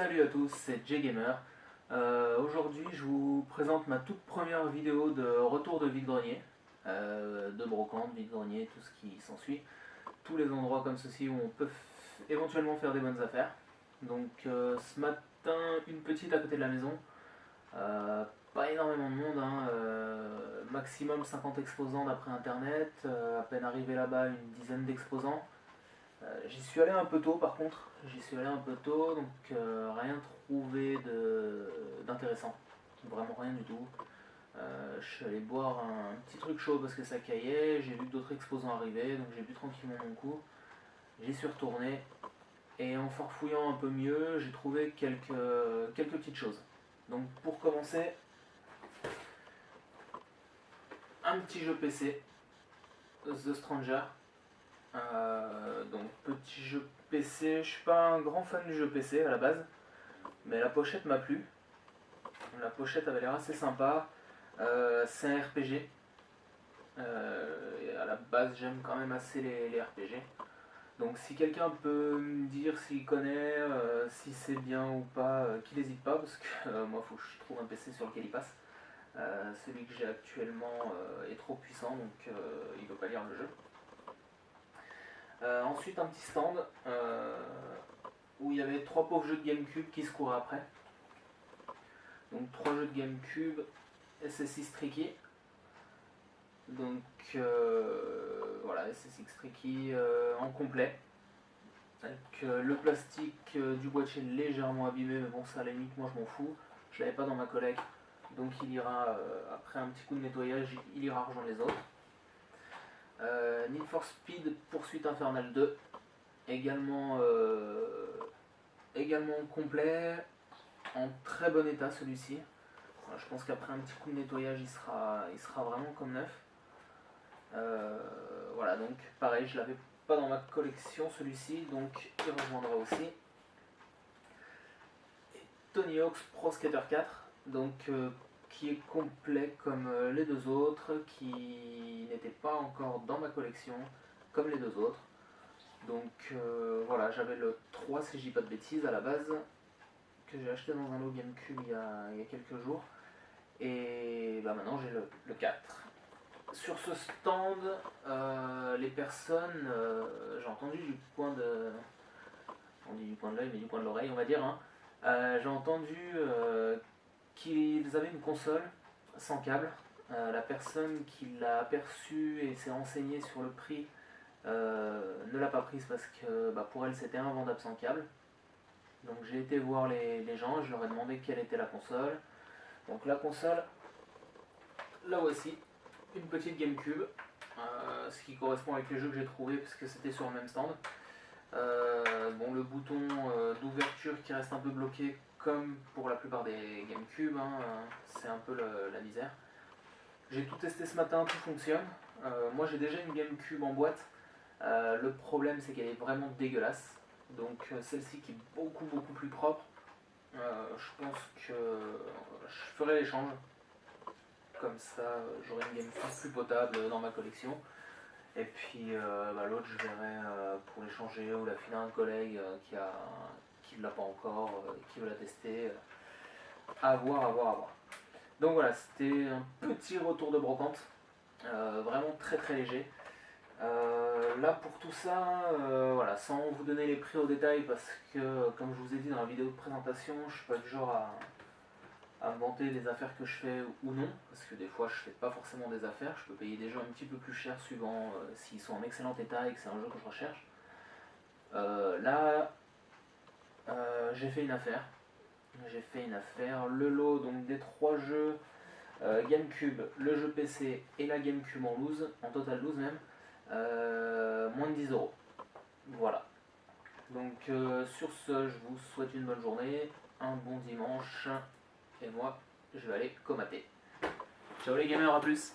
Salut à tous, c'est JGamer. Aujourd'hui, je vous présente ma toute première vidéo de retour de vide-grenier, de brocante, vide-grenier, tout ce qui s'ensuit. Tous les endroits comme ceci où on peut éventuellement faire des bonnes affaires. Donc ce matin, une petite à côté de la maison. Pas énormément de monde, hein, maximum 50 exposants d'après internet. À peine arrivé là-bas, une dizaine d'exposants. J'y suis allé un peu tôt par contre, donc rien trouvé d'intéressant, vraiment rien du tout. Je suis allé boire un petit truc chaud parce que ça caillait, j'ai vu d'autres exposants arriver, donc j'ai bu tranquillement mon coup. J'y suis retourné et en farfouillant un peu mieux, j'ai trouvé quelques petites choses. Donc pour commencer, un petit jeu PC, The Stranger. Donc petit jeu PC, je suis pas un grand fan du jeu PC à la base, mais la pochette m'a plu. La pochette avait l'air assez sympa. C'est un RPG. Et à la base j'aime quand même assez les RPG. Donc si quelqu'un peut me dire s'il connaît, si c'est bien ou pas, qu'il n'hésite pas, parce que moi faut que je trouve un PC sur lequel il passe. Celui que j'ai actuellement est trop puissant, donc il ne peut pas lire le jeu. Ensuite un petit stand où il y avait 3 pauvres jeux de GameCube qui se couraient après. Donc 3 jeux de GameCube, SSX Tricky. Donc voilà, SSX Tricky en complet. Avec le plastique du boîtier légèrement abîmé, mais bon ça à la limite moi je m'en fous. Je l'avais pas dans ma collecte, donc il ira, après un petit coup de nettoyage, il ira rejoindre les autres. Need for Speed Poursuite Infernale 2, également complet, en très bon état celui-ci. Je pense qu'après un petit coup de nettoyage il sera vraiment comme neuf. Voilà, donc pareil, je l'avais pas dans ma collection celui-ci, donc il rejoindra aussi. Et Tony Hawk's Pro Skater 4, donc qui est complet comme les deux autres, qui n'était pas encore dans ma collection comme les deux autres. Donc voilà, j'avais le 3 si je dis pas de bêtises à la base, que j'ai acheté dans un lot GameCube il y a quelques jours. Et bah maintenant j'ai le 4. Sur ce stand, les personnes, j'ai entendu du coin de... On dit du coin de l'œil, mais du coin de l'oreille on va dire, hein. J'ai entendu qu'ils avaient une console sans câble. La personne qui l'a aperçue et s'est renseignée sur le prix ne l'a pas prise parce que pour elle c'était invendable sans câble. Donc j'ai été voir les gens, je leur ai demandé quelle était la console. Donc la console, la voici, une petite GameCube, ce qui correspond avec les jeux que j'ai trouvés puisque c'était sur le même stand. Bon, le bouton d'ouverture qui reste un peu bloqué comme pour la plupart des GameCube, hein, c'est un peu la misère. J'ai tout testé ce matin, tout fonctionne. Moi j'ai déjà une GameCube en boîte. Le problème c'est qu'elle est vraiment dégueulasse. Donc celle-ci qui est beaucoup plus propre. Je pense que je ferai l'échange. Comme ça j'aurai une GameCube plus potable dans ma collection. Et puis l'autre je verrai pour l'échanger ou la filer à un collègue qui ne l'a pas encore, qui veut la tester. À voir. Donc voilà, c'était un petit retour de brocante, vraiment très léger. Là pour tout ça, voilà, sans vous donner les prix au détail parce que comme je vous ai dit dans la vidéo de présentation, je suis pas du genre à me vanter des affaires que je fais ou non, parce que des fois je fais pas forcément des affaires, je peux payer des jeux un petit peu plus cher suivant s'ils sont en excellent état et que c'est un jeu que je recherche. Là j'ai fait une affaire. Le lot donc des 3 jeux GameCube, le jeu PC et la GameCube en loose, en total loose même, moins de 10 euros. Voilà. Donc sur ce, je vous souhaite une bonne journée, un bon dimanche, et moi je vais aller comater. Ciao les gamers, à plus.